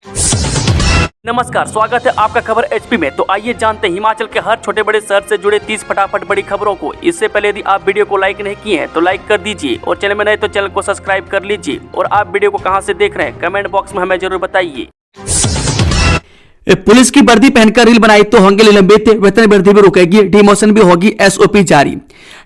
नमस्कार, स्वागत है आपका खबर एचपी में। तो आइए जानते हैं हिमाचल के हर छोटे बड़े शहर से जुड़े 30 फटाफट बड़ी खबरों को। इससे पहले यदि आप वीडियो को लाइक नहीं किए हैं तो लाइक कर दीजिए और चैनल में नए तो चैनल को सब्सक्राइब कर लीजिए। और आप वीडियो को कहां से देख रहे हैं कमेंट बॉक्स में हमें जरूर बताइए। पुलिस की वर्दी पहनकर रील बनाई तो होंगे निलंबित, वेतन वृद्धि भी रुकेगी, डिमोशन भी होगी, एसओपी जारी।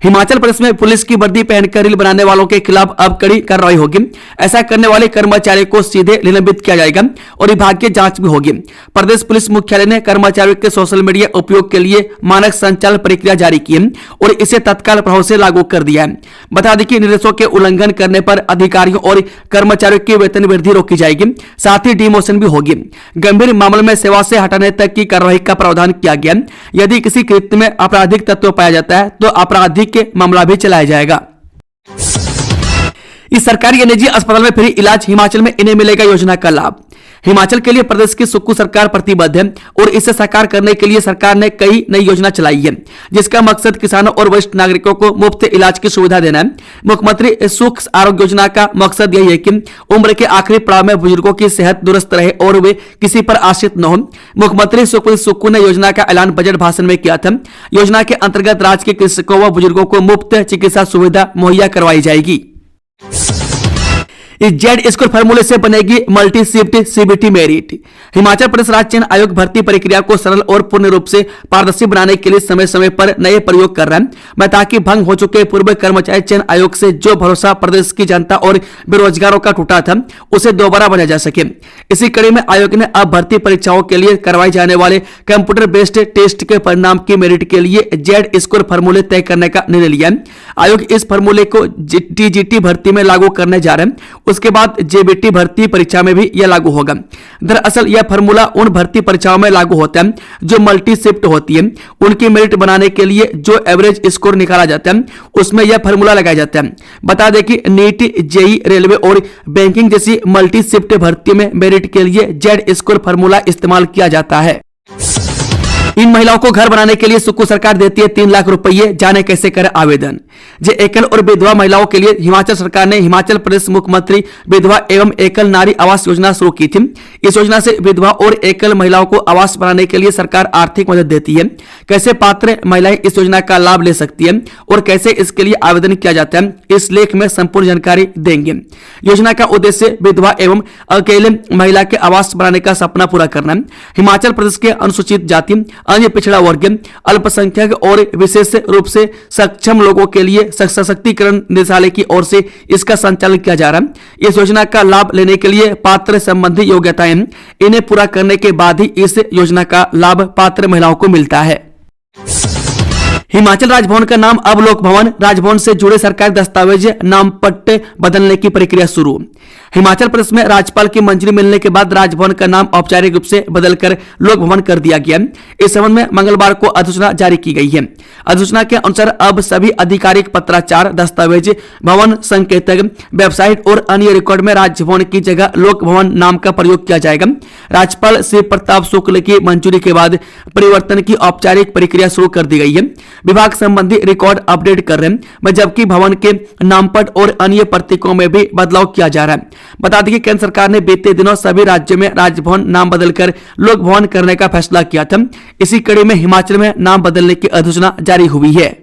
हिमाचल प्रदेश में पुलिस की वर्दी पहनकर रील बनाने वालों के खिलाफ अब कड़ी कार्रवाई होगी। ऐसा करने वाले कर्मचारियों को सीधे निलंबित किया जाएगा और विभागीय जांच भी होगी। प्रदेश पुलिस मुख्यालय ने कर्मचारियों के सोशल मीडिया उपयोग के लिए मानक संचालन प्रक्रिया जारी की है और इसे तत्काल प्रभाव से लागू कर दिया है। बता दें कि निर्देशों के उल्लंघन करने पर अधिकारियों और कर्मचारियों की वेतन वृद्धि रोकी जाएगी, साथ ही डिमोशन भी होगी। गंभीर मामले में सेवा से हटाने तक की कार्रवाई का प्रावधान किया गया। यदि किसी कृत्य में आपराधिक तत्व पाया जाता है तो आपराधिक के मामला भी चलाया जाएगा। इस सरकारी निजी अस्पताल में फ्री इलाज, हिमाचल में इन्हें मिलेगा योजना का लाभ। हिमाचल के लिए प्रदेश की सुक्खू सरकार प्रतिबद्ध है और इसे साकार करने के लिए सरकार ने कई नई योजना चलाई है, जिसका मकसद किसानों और वरिष्ठ नागरिकों को मुफ्त इलाज की सुविधा देना है। मुख्यमंत्री सुख आरोग्य योजना का मकसद यही है कि उम्र के आखिरी पड़ाव में बुजुर्गों की सेहत दुरुस्त रहे और वे किसी पर आश्रित न हो। मुख्यमंत्री सुक्खू ने योजना का ऐलान बजट भाषण में किया था। योजना के अंतर्गत राज्य के कृषकों व बुजुर्गों को मुफ्त चिकित्सा सुविधा मुहैया करवाई जाएगी। इस जेड स्कोर फार्मूले से बनेगी multi shift CBT merit. Himachal Pradesh राज्य चयन आयोग भर्ती प्रक्रिया को सरल और पूर्ण रूप से पारदर्शी बनाने के लिए समय समय पर नए प्रयोग कर रहा है, ताकि भंग हो चुके पूर्व कर्मचारी चयन आयोग से जो भरोसा प्रदेश की जनता और बेरोजगारों का टूटा था उसे दोबारा बनाया जा सके। इसी कड़ी में आयोग ने अब भर्ती परीक्षाओं के लिए करवाए जाने वाले कंप्यूटर बेस्ड टेस्ट के परिणाम की मेरिट के लिए जेड स्कोर फार्मूले तय करने का निर्णय लिया है। आयोग इस फार्मूले को टीजीटी भर्ती में लागू करने जा रहे हैं। उसके बाद जेबीटी भर्ती परीक्षा में भी यह लागू होगा। दरअसल यह फार्मूला उन भर्ती परीक्षाओं में लागू होता है जो मल्टी शिफ्ट होती है। उनकी मेरिट बनाने के लिए जो एवरेज स्कोर निकाला जाता है उसमें यह फार्मूला लगाया जाता है। बता दें कि नीट, जेई, रेलवे और बैंकिंग जैसी मल्टी शिफ्ट भर्ती में मेरिट के लिए जेड स्कोर फार्मूला इस्तेमाल किया जाता है। इन महिलाओं को घर बनाने के लिए सुक्खू सरकार देती है 3 लाख रुपए, जाने कैसे करें आवेदन। जे एकल और विधवा महिलाओं के लिए हिमाचल सरकार ने हिमाचल प्रदेश मुख्यमंत्री विधवा एवं एकल नारी आवास योजना शुरू की थी। इस योजना से विधवा और एकल महिलाओं को आवास बनाने के लिए सरकार आर्थिक मदद देती है। कैसे पात्र महिलाएं इस योजना का लाभ ले सकती है और कैसे इसके लिए आवेदन किया जाता है, इस लेख में संपूर्ण जानकारी देंगे। योजना का उद्देश्य विधवा एवं अकेले महिला के आवास बनाने का सपना पूरा करना है। हिमाचल प्रदेश के अनुसूचित जाति, अन्य पिछड़ा वर्ग, अल्पसंख्यक और विशेष रूप से सक्षम लोगों के लिए सशक्तिकरण निदेशालय की ओर से इसका संचालन किया जा रहा है। इस योजना का लाभ लेने के लिए पात्र संबंधी योग्यताएं, इन्हें पूरा करने के बाद ही इस योजना का लाभ पात्र महिलाओं को मिलता है। हिमाचल राजभवन का नाम अब लोक भवन, राजभवन से जुड़े सरकारी दस्तावेज नाम पट्टे बदलने की प्रक्रिया शुरू। हिमाचल प्रदेश में राज्यपाल की मंजूरी मिलने के बाद राजभवन का नाम औपचारिक रूप से बदलकर लोक भवन कर दिया गया। इस संबंध में मंगलवार को अधिसूचना जारी की गई है। अधिसूचना के अनुसार अब सभी आधिकारिक पत्राचार, दस्तावेज, भवन संकेतक, वेबसाइट और अन्य रिकॉर्ड में राजभवन की जगह लोक भवन नाम का प्रयोग किया जाएगा। राज्यपाल श्री प्रताप शुक्ल की मंजूरी के बाद परिवर्तन की औपचारिक प्रक्रिया शुरू कर दी गई है। विभाग संबंधी रिकॉर्ड अपडेट कर रहे हैं, जबकि भवन के नामपट और अन्य प्रतीकों में भी बदलाव किया जा रहा है। बता दें कि केंद्र सरकार ने बीते दिनों सभी राज्यों में राजभवन नाम बदलकर लोक भवन करने का फैसला किया था। इसी कड़ी में हिमाचल में नाम बदलने की अधिसूचना जारी हुई है।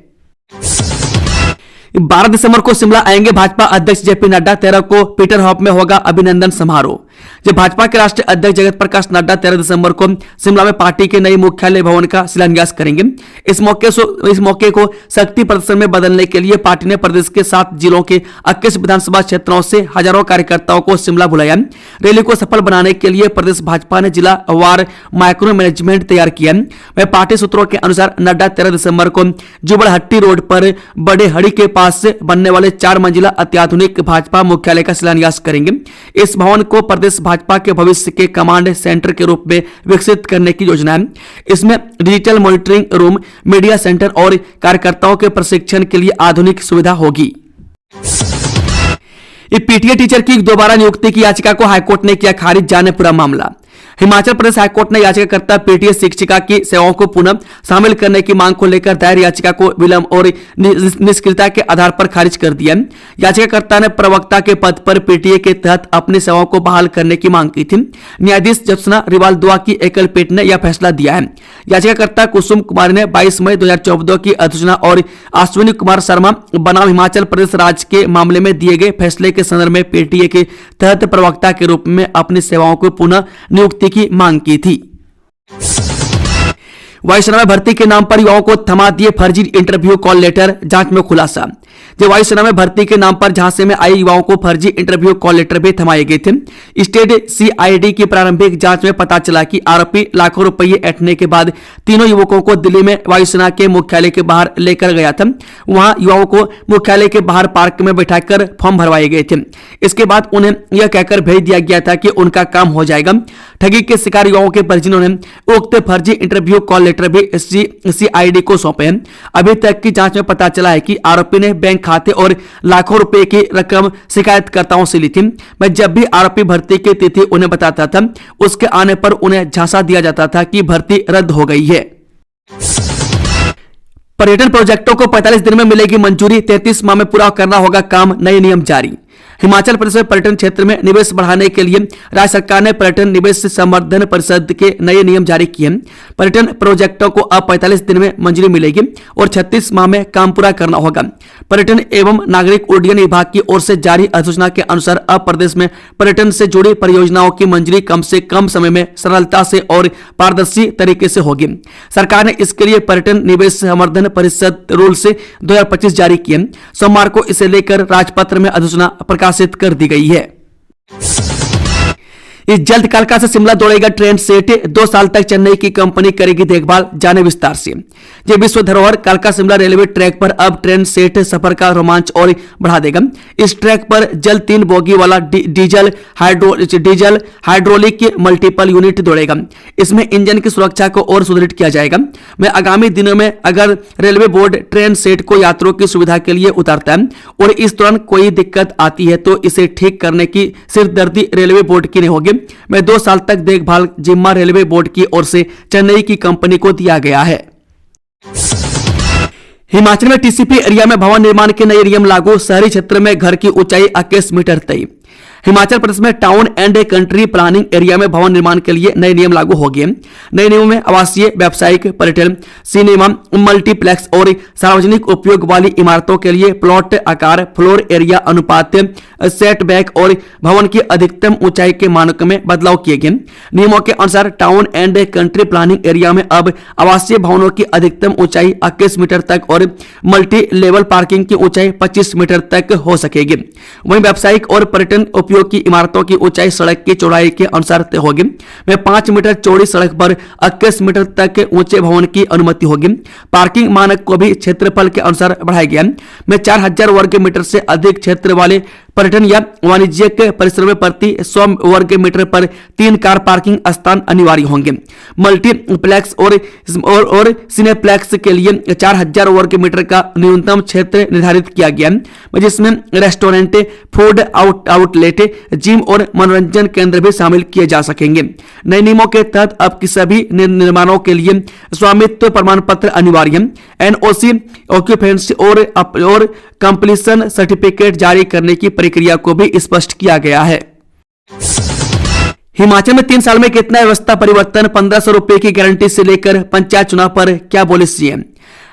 12 दिसंबर को शिमला आएंगे भाजपा अध्यक्ष जेपी नड्डा। 13 को पीटर हॉफ में होगा अभिनंदन समारोह। जब भाजपा के राष्ट्रीय अध्यक्ष जगत प्रकाश नड्डा 13 दिसंबर को शिमला में पार्टी के नए मुख्यालय भवन का शिलान्यास करेंगे। इस मौके को शक्ति प्रदर्शन में बदलने के लिए पार्टी ने प्रदेश के 7 जिलों के 21 विधानसभा क्षेत्रों से हजारों कार्यकर्ताओं को शिमला बुलाया। रैली को सफल बनाने के लिए प्रदेश भाजपा ने जिला वार माइक्रो मैनेजमेंट तैयार किया। वह पार्टी सूत्रों के अनुसार नड्डा 13 दिसंबर को जुबड़हट्टी रोड पर बड़े हड़ी के पास से बनने वाले 4 मंजिला अत्याधुनिक भाजपा मुख्यालय का शिलान्यास करेंगे। इस भवन को प्रदेश भाजपा के भविष्य के कमांड सेंटर के रूप में विकसित करने की योजना है। इसमें digital monitoring room, media centre और कार्यकर्ताओं के प्रशिक्षण के लिए आधुनिक सुविधा होगी। पीटीए टीचर की दोबारा नियुक्ति की याचिका को हाईकोर्ट ने किया खारिज, जाने पूरा मामला। हिमाचल प्रदेश हाईकोर्ट ने याचिकाकर्ता पीटीए शिक्षिका की सेवाओं को पुनः शामिल करने की मांग को लेकर दायर याचिका को विलंब और निष्क्रियता के आधार पर खारिज कर दिया। याचिकाकर्ता ने प्रवक्ता के पद पर पीटीए के तहत अपनी सेवाओं को बहाल करने की मांग की थी। न्यायाधीश जप्सना रिवाल दुआ की एकल पीठ ने यह फैसला दिया है। याचिकाकर्ता कुसुम कुमारी ने 22 मई 2014 की अधिसूचना और अश्विनी कुमार शर्मा बनाम हिमाचल प्रदेश राज्य के मामले में दिए गए फैसले के संदर्भ में पीटीए के तहत प्रवक्ता के रूप में अपनी सेवाओं को पुनः नियुक्ति की मांग की थी। वायुसेना में भर्ती के नाम पर युवाओं को थमा दिए फर्जी इंटरव्यू कॉल लेटर, जांच में खुलासा। जब वायुसेना में भर्ती के नाम पर झांसे में आई युवाओं को फर्जी इंटरव्यू कॉल लेटर भी थमाए गए थे। स्टेट सीआईडी की प्रारंभिक जांच में पता चला कि आरोपी लाखों रुपये ऐंठने के बाद तीनों युवकों को दिल्ली में वायुसेना के मुख्यालय के बाहर लेकर गया था। वहां युवाओं को मुख्यालय के बाहर पार्क में बैठाकर फॉर्म भरवाए गए थे। इसके बाद उन्हें यह कहकर भेज दिया गया था कि उनका काम हो जाएगा। ठगी के शिकार युवाओं के परिजनों ने उक्त फर्जी इंटरव्यू कॉल लेटर भी सीआईडी को सौंपे हैं। अभी तक की जांच में पता चला है कि आरोपी ने बैंक खाते और लाखों रुपए की रकम शिकायतकर्ताओं से ली थी। मैं जब भी आरोपी भर्ती की तिथि उन्हें बताता था, उसके आने पर उन्हें झांसा दिया जाता था कि भर्ती रद्द हो गई है। पर्यटन प्रोजेक्टों को 45 दिन में मिलेगी मंजूरी, 33 माह में पूरा करना होगा काम, नए नियम जारी। हिमाचल प्रदेश में पर्यटन क्षेत्र में निवेश बढ़ाने के लिए राज्य सरकार ने पर्यटन निवेश संवर्धन परिषद के नए नियम जारी किए हैं। पर्यटन प्रोजेक्टों को अब 45 दिन में मंजूरी मिलेगी और 36 माह में काम पूरा करना होगा। पर्यटन एवं नागरिक उड्डयन विभाग की ओर से जारी अधिसूचना के अनुसार अब प्रदेश में पर्यटन से जुड़ी परियोजनाओं की मंजूरी कम से कम समय में सरलता से और पारदर्शी तरीके से होगी। सरकार ने इसके लिए पर्यटन निवेश संवर्धन परिषद रूल से 2025 जारी किए। सोमवार को इसे लेकर राजपत्र में अधिसूचना प्रकाशित कर दी गई है। इस जल्द कालका से शिमला दौड़ेगा ट्रेन सेट, 2 साल तक चेन्नई की कंपनी करेगी देखभाल, जाने विस्तार से। ये विश्व धरोहर कालका शिमला रेलवे ट्रैक पर अब ट्रेन सेट सफर का रोमांच और बढ़ा देगा। इस ट्रैक पर जल्द 3 बोगी वाला डीजल हाइड्रोलिक मल्टीपल यूनिट दौड़ेगा। इसमें इंजन की सुरक्षा को और सुदृढ़ किया जाएगा। मैं आगामी दिनों में अगर रेलवे बोर्ड ट्रेन सेट को यात्रियों की सुविधा के लिए उतारता है और इस दौरान कोई दिक्कत आती है तो इसे ठीक करने की सिरदर्दी रेलवे बोर्ड की नहीं होगी। मैं 2 साल तक देखभाल जिम्मा रेलवे बोर्ड की ओर से चेन्नई की कंपनी को दिया गया है। हिमाचल में टीसीपी एरिया में भवन निर्माण के नए नियम लागू, शहरी क्षेत्र में घर की ऊंचाई 21 मीटर तय। हिमाचल प्रदेश में town and country planning area में भवन निर्माण के लिए नए नियम लागू हो गए। नए नियमों में आवासीय, व्यावसायिक, पर्यटन, सिनेमा, मल्टीप्लेक्स और सार्वजनिक उपयोग वाली इमारतों के लिए प्लॉट आकार, फ्लोर एरिया अनुपात, सेटबैक और भवन की अधिकतम ऊंचाई के मानकों में बदलाव किए गए। नियमों के अनुसार town and country planning area में अब आवासीय भवनों की अधिकतम ऊंचाई 21 मीटर तक और मल्टी लेवल पार्किंग की ऊंचाई 25 मीटर तक हो सकेगी। वहीं व्यावसायिक और पर्यटन उपयोग की इमारतों की ऊंचाई सड़क की चौड़ाई के अनुसार तय होगी। में 5 मीटर चौड़ी सड़क पर 21 मीटर तक ऊंचे भवन की अनुमति होगी। पार्किंग मानक को भी क्षेत्रफल के अनुसार बढ़ाया गया। में 4000 वर्ग मीटर से अधिक क्षेत्र वाले पर्यटन या वाणिज्यिक परिसर में प्रति 100 वर्ग मीटर पर 3 कार पार्किंग स्थान अनिवार्य होंगे। मल्टीप्लेक्स और सिनेप्लेक्स के लिए 4000 वर्ग मीटर का न्यूनतम क्षेत्र निर्धारित किया गया है, जिसमें रेस्टोरेंट, फूड आउटलेट, जिम और मनोरंजन केंद्र भी शामिल किए जा सकेंगे। नए नियमों के तहत अब की सभी निर्माणों के लिए स्वामित्व प्रमाण पत्र अनिवार्य है। एनओसी, ऑक्यूपेंसी और कंप्लीशन सर्टिफिकेट जारी करने की प्रक्रिया को भी स्पष्ट किया गया है। हिमाचल में 3 साल में कितना व्यवस्था परिवर्तन, 1500 रुपए की गारंटी से लेकर पंचायत चुनाव पर क्या बोले सीएम।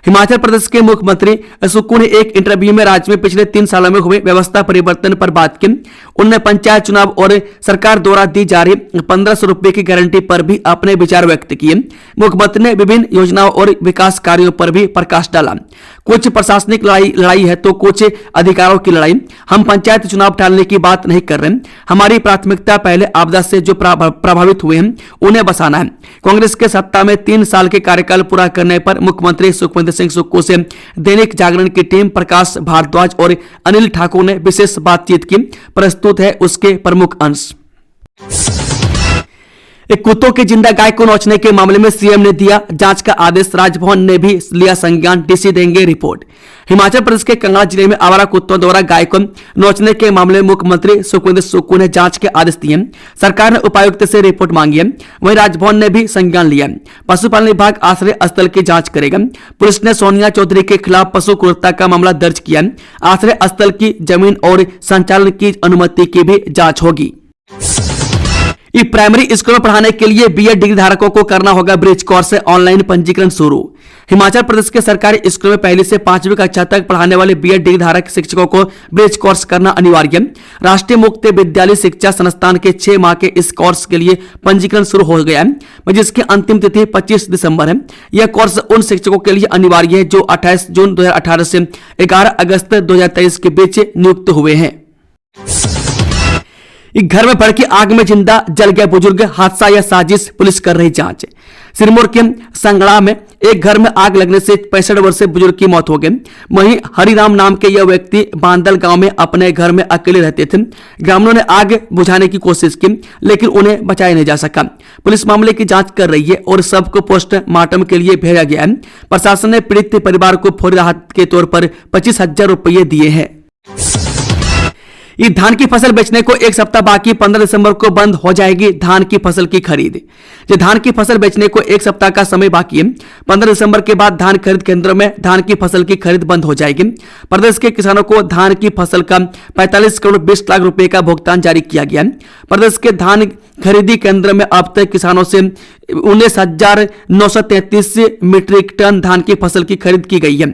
हिमाचल प्रदेश के मुख्यमंत्री सुक्खू ने एक इंटरव्यू में राज्य में पिछले 3 सालों में हुए व्यवस्था परिवर्तन पर बात की। उन्होंने पंचायत चुनाव और सरकार द्वारा दी जा रही 1500 रुपए की गारंटी पर भी अपने विचार व्यक्त किए। मुख्यमंत्री ने विभिन्न योजनाओं और विकास कार्यों पर भी प्रकाश डाला। कुछ प्रशासनिक लड़ाई है तो कुछ अधिकारों की लड़ाई। हम पंचायत चुनाव टालने की बात नहीं कर रहे। हमारी प्राथमिकता पहले आपदा से जो प्रभावित हुए हैं उन्हें बसाना है। कांग्रेस के सत्ता में 3 साल के कार्यकाल पूरा करने पर मुख्यमंत्री सुखविंदर सिंह सुक्खू से दैनिक जागरण की टीम प्रकाश भारद्वाज और अनिल ठाकुर ने विशेष बातचीत की। प्रस्तुत है उसके प्रमुख अंश। एक कुत्तों की जिंदा गाय को नोचने के मामले में सीएम ने दिया जांच का आदेश, राजभवन ने भी लिया संज्ञान, डीसी देंगे रिपोर्ट। हिमाचल प्रदेश के कंगला जिले में आवारा कुत्तों द्वारा गाय को नोचने के मामले में मुख्यमंत्री सुखविंदर सुक्खू ने जांच के आदेश दिए। सरकार ने उपायुक्त से रिपोर्ट मांगी है, वहीं राजभवन ने भी संज्ञान लिया। पशुपालन विभाग आश्रय स्थल की जांच करेगा। पुलिस ने सोनिया चौधरी के खिलाफ पशु क्रूरता का मामला दर्ज किया। आश्रय स्थल की जमीन और संचालन की अनुमति की भी जांच होगी। प्राइमरी स्कूल में पढ़ाने के लिए बीएड डिग्री धारकों को करना होगा ब्रिज कोर्स से ऑनलाइन पंजीकरण शुरू। हिमाचल प्रदेश के सरकारी स्कूल में पहली से 5वीं कक्षा तक पढ़ाने वाले बीएड डिग्री धारक शिक्षकों को ब्रिज कोर्स करना अनिवार्य है। राष्ट्रीय मुक्त विद्यालय शिक्षा संस्थान के 6 माह के इस कोर्स के लिए पंजीकरण शुरू हो गया है, जिसकी अंतिम तिथि 25 दिसंबर है। यह कोर्स उन शिक्षकों के लिए अनिवार्य है जो 28 जून 2018 से 11 अगस्त 2023 के बीच नियुक्त हुए हैं। एक घर में भड़की आग में जिंदा जल गया बुजुर्ग, हादसा या साजिश, पुलिस कर रही जांच। सिरमौर के संगड़ा में एक घर में आग लगने से 65 वर्षीय बुजुर्ग की मौत हो गई। वहीं हरिराम नाम के यह व्यक्ति बांदल गांव में अपने घर में अकेले रहते थे। ग्रामीणों ने आग बुझाने की कोशिश की, लेकिन उन्हें बचाया नहीं जा सका। पुलिस मामले की जांच कर रही है और सबको पोस्टमार्टम के लिए भेजा गया है। प्रशासन ने पीड़ित परिवार को फौरी राहत के तौर पर 25,000 रुपये दिए हैं। धान की फसल बेचने को एक सप्ताह बाकी, 15 दिसंबर को बंद हो जाएगी धान की फसल की खरीद। धान की फसल बेचने को एक सप्ताह का समय बाकी है। 15 दिसंबर के बाद धान खरीद केंद्रों में धान की फसल की खरीद बंद हो जाएगी। प्रदेश के किसानों को धान की फसल का 45 करोड़ 20 लाख रुपए का भुगतान जारी किया गया है। प्रदेश के धान खरीदी केंद्र में अब तक किसानों से 19,933 मीट्रिक टन धान की फसल की खरीद की गई है।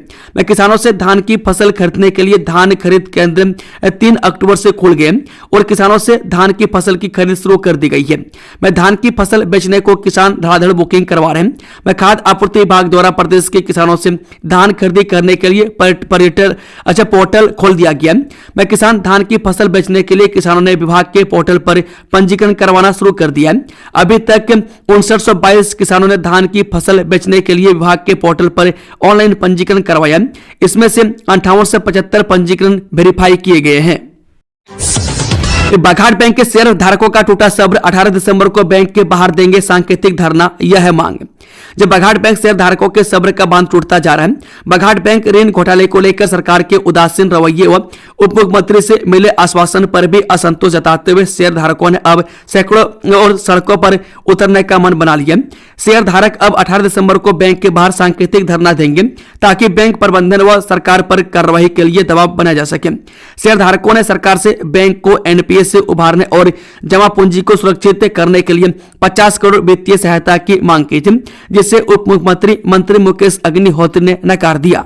किसानों से धान की फसल खरीदने के लिए धान खरीद केंद्र 3 अक्टूबर से खुल गए और किसानों से धान की फसल की खरीद शुरू कर दी गई है। धान की फसल बेचने को किसान धड़ाधड़ बुकिंग करवा रहे हैं। खाद्य आपूर्ति विभाग द्वारा प्रदेश के किसानों से धान खरीदी करने के लिए पोर्टल खोल दिया गया है। किसान धान की फसल बेचने के लिए किसानों ने विभाग के पोर्टल पर पंजीकरण करवाना शुरू कर दिया है। अभी तक 5922 किसानों ने धान की फसल बेचने के लिए विभाग के पोर्टल पर ऑनलाइन पंजीकरण करवाया। इसमें से 58 से 75 पंजीकरण वेरीफाई किए गए हैं। बघाट बैंक के शेयर धारकों का टूटा सब्र, 18 दिसंबर को बैंक के बाहर देंगे सांकेतिक धरना, यह है मांग। जब बघाट बैंक शेयर धारकों के सब्र का बांध टूटता जा रहा है। बघाट बैंक ऋण घोटाले को लेकर सरकार के उदासीन रवैये व उप मुख्यमंत्री से मिले आश्वासन पर भी असंतोष जताते हुए शेयर धारकों ने अब सैकड़ों और सड़कों पर उतरने का मन बना लिया। शेयर धारक अब 18 दिसंबर को बैंक के बाहर सांकेतिक धरना देंगे ताकि बैंक प्रबंधन व सरकार पर कार्रवाई के लिए दबाव बनाया जा सके। शेयर धारकों ने सरकार से बैंक को एनपीएस से उभारने और जमा पूंजी को सुरक्षित करने के लिए 50 करोड़ वित्तीय सहायता की मांग की थी, जिसे उप मुख्यमंत्री मंत्री मुकेश अग्निहोत्री ने नकार दिया।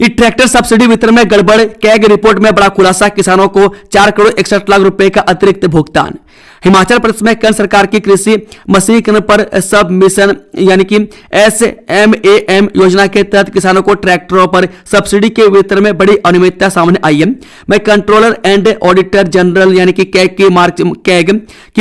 ट्रैक्टर सब्सिडी वितरण में गड़बड़, कैग रिपोर्ट में बड़ा खुलासा, किसानों को 4 करोड़ 61 लाख रुपए का अतिरिक्त भुगतान। हिमाचल प्रदेश में केंद्र सरकार की कृषि मशीनीकरण पर सब मिशन यानी कि SMAM योजना के तहत किसानों को ट्रैक्टरों पर सब्सिडी के वितरण में बड़ी अनियमितता सामने आई है। कंट्रोलर एंड ऑडिटर जनरल यानी कि कैग की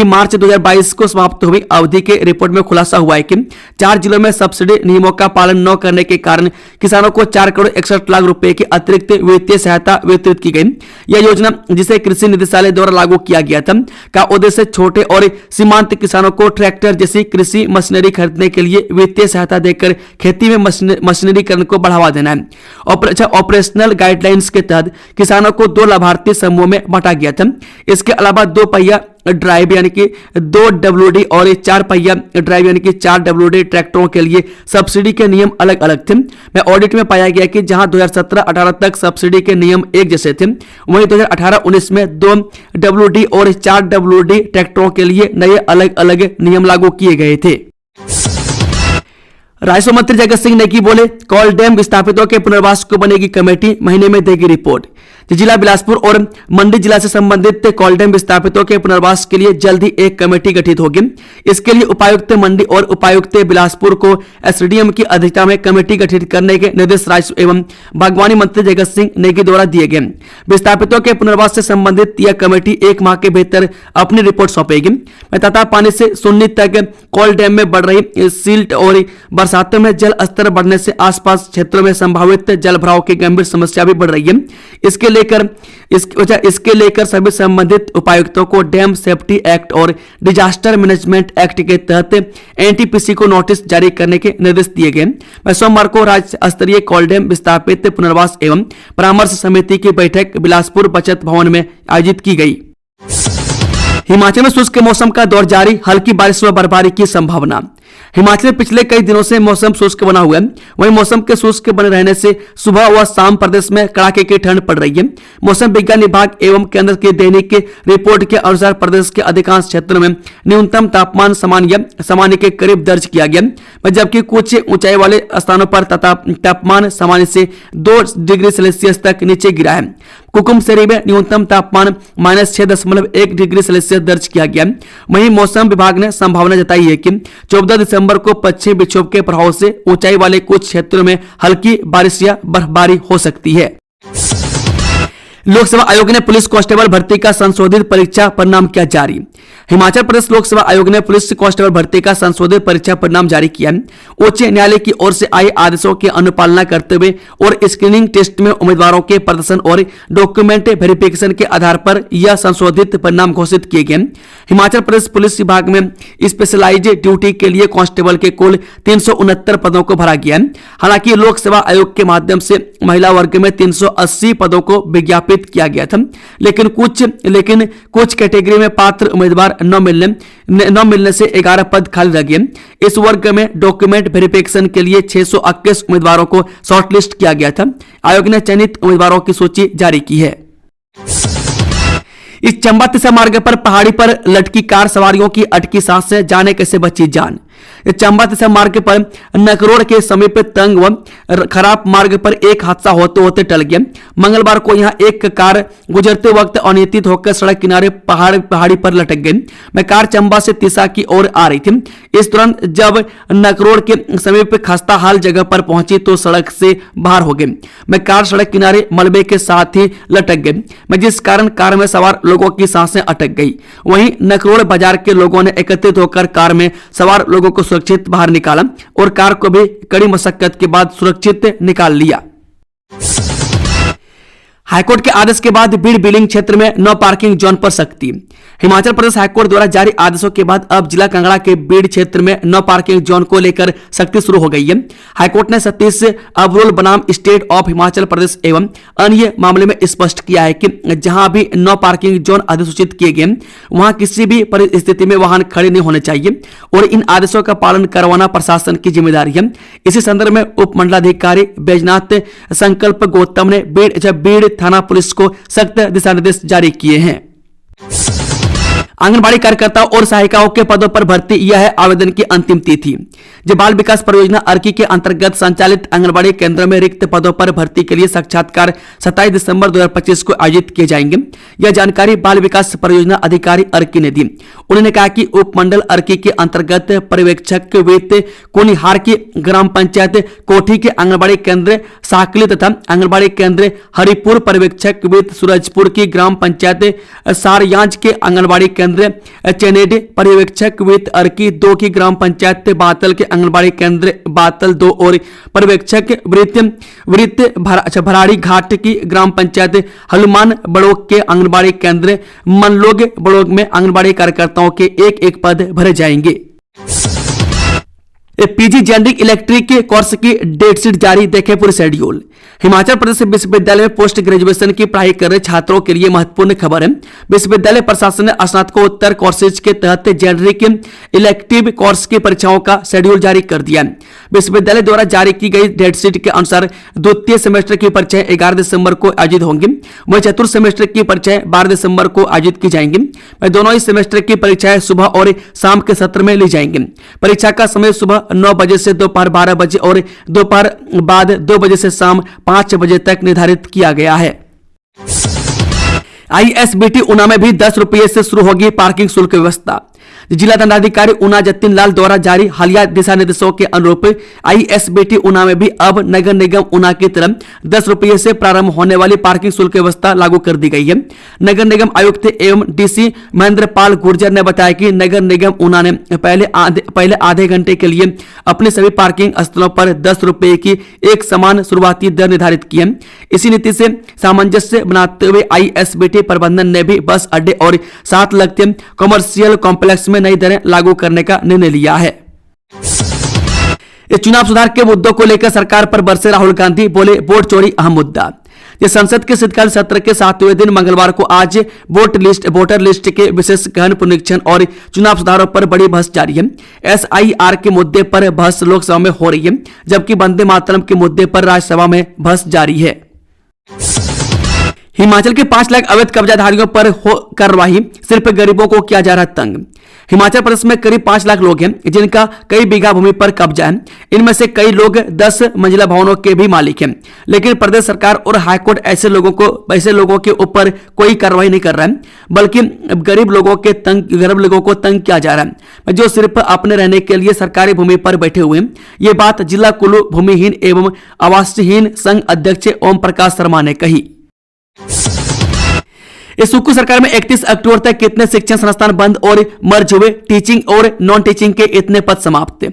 मार्च 2022 को समाप्त हुई अवधि के रिपोर्ट में खुलासा हुआ है कि 4 जिलों में सब्सिडी नियमों का पालन न करने के कारण किसानों को 4 करोड़ 61 लाख रुपए की अतिरिक्त वित्तीय सहायता वितरित की गई। यह योजना जिसे कृषि निदेशालय द्वारा लागू किया गया था का उद्देश्य छोटे और सीमांत किसानों को ट्रैक्टर जैसी कृषि मशीनरी खरीदने के लिए वित्तीय सहायता देकर खेती में मशीनरीकरण को बढ़ावा देना है। ऑपरेशनल गाइडलाइंस के तहत किसानों को 2 लाभार्थी समूह में बांटा गया था। इसके अलावा 2 पहिया ड्राइव यानी कि 2 WD और 4 पहिया ड्राइव यानी कि 4 WD ट्रैक्टरों के लिए सब्सिडी के नियम अलग अलग थे। ऑडिट में पाया गया कि जहां 2017-18 तक सब्सिडी के नियम एक जैसे थे, वहीं 2018-19 में 2 WD और 4 WD ट्रैक्टरों के लिए नए अलग अलग नियम लागू किए गए थे। राजस्व मंत्री जगत सिंह नेगी बोले, कॉल डैम विस्थापितों के पुनर्वास को बनेगी कमेटी, महीने में देगी रिपोर्ट। जिला बिलासपुर और मंडी जिला से संबंधित कॉल डैम विस्थापितों के पुनर्वास के लिए जल्द ही एक कमेटी गठित होगी। इसके लिए उपायुक्त मंडी और उपायुक्त बिलासपुर को एसडीएम की अध्यक्षता में कमेटी गठित करने के निर्देश राजस्व एवं बागवानी मंत्री जगत सिंह नेगी द्वारा दिए गए। विस्थापितों के पुनर्वास से संबंधित यह कमेटी 1 माह के भीतर अपनी रिपोर्ट सौंपेगी। तथा पानी से सुन्नी तक कॉल डैम में बढ़ रही सिल्ट और बरसातों में जल स्तर बढ़ने से आसपास क्षेत्रों में संभावित जल भराव की गंभीर समस्या भी बढ़ रही है। इसके इसके लेकर सभी संबंधित उपायुक्तों को डैम सेफ्टी एक्ट और डिजास्टर मैनेजमेंट एक्ट के तहत एनटीपीसी को नोटिस जारी करने के निर्देश दिए गए। सोमवार को राज्य स्तरीय कॉलडैम विस्थापित पुनर्वास एवं परामर्श समिति की बैठक बिलासपुर बचत भवन में आयोजित की गई। हिमाचल में शुष्क मौसम का दौर जारी, हल्की बारिश व बर्फबारी की संभावना। हिमाचल में पिछले कई दिनों से मौसम शुष्क बना हुआ है। वहीं मौसम के शुष्क बने रहने से सुबह व शाम प्रदेश में कड़ाके की ठंड पड़ रही है। मौसम विज्ञान विभाग एवं केंद्र की दैनिक रिपोर्ट के अनुसार प्रदेश के अधिकांश क्षेत्रों में न्यूनतम तापमान सामान्य के करीब दर्ज किया गया, जबकि कुछ ऊंचाई वाले स्थानों पर तापमान सामान्य से 2 डिग्री सेल्सियस तक नीचे गिरा है। कुकुमसेरी में न्यूनतम तापमान -6.1 डिग्री सेल्सियस दर्ज किया गया। वहीं मौसम विभाग ने संभावना जताई है कि 14 दिसंबर को पश्चिमी विक्षोभ के प्रभाव से ऊंचाई वाले कुछ क्षेत्रों में हल्की बारिश या बर्फबारी हो सकती है। लोकसभा आयोग ने पुलिस कांस्टेबल भर्ती का संशोधित परीक्षा परिणाम किया जारी। हिमाचल प्रदेश लोकसभा आयोग ने पुलिस कांस्टेबल भर्ती का संशोधित परीक्षा परिणाम जारी किया। उच्च न्यायालय की ओर से आए आदेशों की अनुपालना करते हुए और स्क्रीनिंग टेस्ट में उम्मीदवारों के प्रदर्शन और डॉक्यूमेंट वेरिफिकेशन के आधार पर यह संशोधित परिणाम घोषित किए गए। हिमाचल प्रदेश पुलिस विभाग में स्पेशलाइज्ड ड्यूटी के लिए कांस्टेबल के कुल 369 पदों को भरा गया है। हालांकि लोकसभा आयोग के माध्यम से महिला वर्ग में 380 पदों को विज्ञापित किया गया था, लेकिन कुछ कैटेगरी में पात्र उम्मीदवार न मिलने से 11 पद खाली रह गए। इस वर्ग में डॉक्यूमेंट वेरिफिकेशन के लिए 621 उम्मीदवारों को शॉर्टलिस्ट किया गया था। आयोग ने चयनित उम्मीदवारों की सूची जारी की है। इस चंबा तिसा मार्ग पर पहाड़ी पर लटकी कार सवारियों की अटकी सांस से जाने कैसे बची जान। चंबा तिसा मार्ग पर नकरोड़ के समीप तंग व खराब मार्ग पर एक हादसा होते होते टल गया। मंगलवार को यहां एक कार गुजरते वक्त अनियंत्रित होकर सड़क किनारे पहाड़ी पर लटक गई। कार चंबा से तिसा की ओर आ रही थी। इस दौरान जब नकरोड़ के समीप खस्ता हाल जगह पर पहुंची तो सड़क से बाहर हो गई। कार सड़क किनारे मलबे के साथ ही लटक गई, जिस कारण कार में सवार लोगों की सांसें अटक गई। वहीं नकरोड़ बाजार के लोगों ने एकत्रित होकर कार में सवार लोगों को सुरक्षित बाहर निकाला और कार को भी कड़ी मशक्कत के बाद सुरक्षित निकाल लिया। हाईकोर्ट के आदेश के बाद बीड़ बिलिंग क्षेत्र में नो पार्किंग जोन पर सख्ती। हिमाचल प्रदेश हाईकोर्ट द्वारा जारी आदेशों के बाद अब जिला कांगड़ा के बीड़ क्षेत्र में नो पार्किंग जोन को लेकर सख्ती शुरू हो गई है। हाईकोर्ट ने 37 अबरोल बनाम स्टेट ऑफ हिमाचल प्रदेश एवं अन्य मामले में स्पष्ट किया है कि जहां भी नो पार्किंग जोन अधिसूचित किए गए वहां किसी भी परिस्थिति में वाहन खड़े नहीं होने चाहिए और इन आदेशों का पालन करवाना प्रशासन की जिम्मेदारी है। इसी संदर्भ में उप मंडलाधिकारी बैजनाथ संकल्प गौतम ने बीड़ थाना पुलिस को सख्त दिशा निर्देश जारी किए हैं। आंगनबाड़ी कार्यकर्ताओं और सहायिकाओं के पदों पर भर्ती, यह है आवेदन की अंतिम तिथि। जो बाल विकास परियोजना अर्की के अंतर्गत संचालित आंगनबाड़ी केंद्रों में रिक्त पदों पर भर्ती के लिए साक्षात्कार 27 दिसंबर 2025 को आयोजित किए जाएंगे। यह जानकारी बाल विकास परियोजना अधिकारी अर्की ने दी। उन्होंने कहा कि उपमंडल अर्की के अंतर्गत पर्यवेक्षक वेत कोनिहार की ग्राम पंचायत कोठी के आंगनबाड़ी केंद्र साकली तथा आंगनबाड़ी केंद्र हरिपुर, पर्यवेक्षक वेत सूरजपुर की ग्राम पंचायत सारयांज के आंगनबाड़ी केंद्र चेनेड, पर्यवेक्षक वेत अर्की 2 की ग्राम पंचायत बातल के आंगनबाड़ी केंद्र बातल 2 और पर्यवेक्षक वृत्त भराड़ी घाट की ग्राम पंचायत हनुमान बड़ोग के आंगनबाड़ी केंद्र मनलोग बड़ोग में आंगनबाड़ी कार्यकर्ताओं के एक पद भरे जाएंगे। पीजी जेनरिक इलेक्ट्रिक कोर्स की डेट शीट जारी, देखें पूरे शेड्यूल। हिमाचल प्रदेश विश्वविद्यालय में पोस्ट ग्रेजुएशन की पढ़ाई कर रहे छात्रों के लिए महत्वपूर्ण खबर है। विश्वविद्यालय प्रशासन ने स्नातकोत्तर कोर्सेज के तहत जेनरिक इलेक्टिव कोर्स की परीक्षाओं का शेड्यूल जारी कर दिया। विश्वविद्यालय द्वारा जारी की गई डेट शीट के अनुसार द्वितीय सेमेस्टर की परीक्षाएं 11 दिसंबर को आयोजित होंगी, वहीं चतुर्थ सेमेस्टर की परीक्षाएं 12 दिसंबर को आयोजित की जाएंगी। दोनों ही सेमेस्टर की परीक्षाएं सुबह और शाम के सत्र में ली जाएंगी। परीक्षा का समय सुबह 9 बजे से दोपहर 12 बजे और दोपहर बाद 2 बजे से शाम 5 बजे तक निर्धारित किया गया है। ISBT ऊना में भी 10 रुपये से शुरू होगी पार्किंग शुल्क व्यवस्था। जिला दंडाधिकारी ऊना जतिन लाल द्वारा जारी हालिया दिशा निर्देशों के अनुरूप ISBT ऊना में भी अब नगर निगम ऊना की तरफ 10 रुपये से प्रारंभ होने वाली पार्किंग शुल्क व्यवस्था लागू कर दी गई है। नगर निगम आयुक्त एवं DC महेंद्र पाल गुर्जर ने बताया कि नगर निगम ऊना ने पहले आधे घंटे के लिए अपने सभी पार्किंग स्थलों पर 10 रुपये की एक समान शुरुआती दर निर्धारित की है। इसी नीति से सामंजस्य बनाते हुए ISBT प्रबंधन ने भी बस अड्डे और साथ लगते कमर्शियल कॉम्प्लेक्स में नई दरें लागू करने का निर्णय लिया है। इस चुनाव सुधार के मुद्दों को लेकर सरकार पर बरसे राहुल गांधी, बोले वोट चोरी अहम मुद्दा। ये संसद के शीतकालीन सत्र के 7वें दिन मंगलवार को आज वोटर लिस्ट के विशेष गहन पुनरीक्षण और चुनाव सुधारों पर बड़ी बहस जारी है। SIR के मुद्दे पर बहस लोकसभा में हो रही है, जबकि वंदे मातरम के मुद्दे पर राज्यसभा में बहस जारी है। हिमाचल के 5 लाख अवैध कब्जाधारियों पर हो कार्रवाई, सिर्फ गरीबों को किया जा रहा तंग। हिमाचल प्रदेश में करीब 5 लाख लोग हैं जिनका कई बीघा भूमि पर कब्जा है। इनमें से कई लोग 10 मंजिला भवनों के भी मालिक हैं, लेकिन प्रदेश सरकार और हाईकोर्ट ऐसे लोगों के ऊपर कोई कार्रवाई नहीं कर रहा है, बल्कि गरीब लोगों को तंग किया जा रहा है, जो सिर्फ अपने रहने के लिए सरकारी भूमि पर बैठे हुए हैं। ये बात जिला कुल्लू भूमिहीन एवं आवासहीन संघ अध्यक्ष ओम प्रकाश शर्मा ने कही। इस सुक्कू सरकार में 31 अक्टूबर तक कितने शिक्षण संस्थान बंद और मर्ज हुए, टीचिंग और नॉन टीचिंग के इतने पद समाप्त।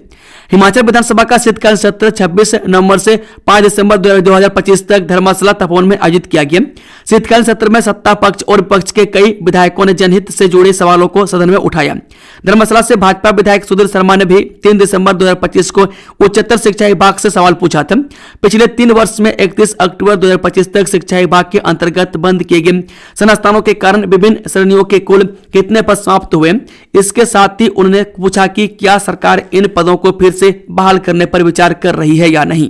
हिमाचल विधानसभा का शीतकालीन सत्र 26 नवंबर से 5 दिसंबर 2025 तक धर्मशाला तपोवन में आयोजित किया गया। शीतकालीन सत्र में सत्ता पक्ष और विपक्ष के कई विधायकों ने जनहित से जुड़े सवालों को सदन में उठाया। धर्मशाला से भाजपा विधायक सुधीर शर्मा ने भी 3 दिसंबर 2025 को उच्चतर शिक्षा विभाग से सवाल पूछा था। पिछले 3 वर्ष में 31 अक्टूबर 2025 तक शिक्षा विभाग के अंतर्गत बंद किए गए संस्थानों के कारण विभिन्न श्रेणियों के कुल कितने पद समाप्त हुए। इसके साथ ही उन्होंने पूछा कि क्या सरकार इन पदों को फिर से बहाल करने पर विचार कर रही है या नहीं।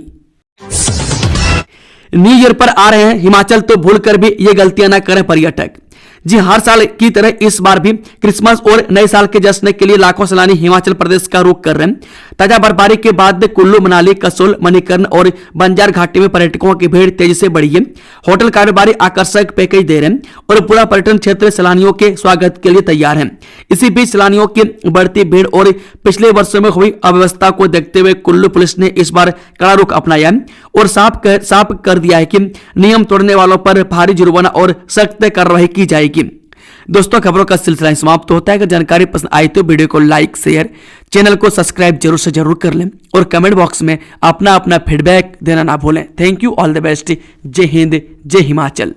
न्यू ईयर पर आ रहे हैं हिमाचल, तो भूलकर भी ये गलतियां न करें पर्यटक। जी, हर साल की तरह इस बार भी क्रिसमस और नए साल के जश्न के लिए लाखों सैलानी हिमाचल प्रदेश का रुख कर रहे हैं। ताजा बर्फबारी के बाद कुल्लू, मनाली, कसोल, मणिकर्ण और बंजार घाटी में पर्यटकों की भीड़ तेजी से बढ़ी है। होटल कारोबारी आकर्षक पैकेज दे रहे हैं और पूरा पर्यटन क्षेत्र सैलानियों के स्वागत के लिए तैयार है। इसी बीच सैलानियों की बढ़ती भीड़ और पिछले वर्षों में हुई अव्यवस्था को देखते हुए कुल्लू पुलिस ने इस बार कड़ा रुख अपनाया है और साफ कर दिया है कि नियम तोड़ने वालों पर भारी जुर्माना और सख्त कार्रवाई की जाएगी। दोस्तों, खबरों का सिलसिला समाप्त होता है। अगर जानकारी पसंद आई तो वीडियो को लाइक, शेयर, चैनल को सब्सक्राइब जरूर से जरूर कर लें और कमेंट बॉक्स में अपना फीडबैक देना ना भूलें। Thank you, all the best. जय हिंद, जय हिमाचल।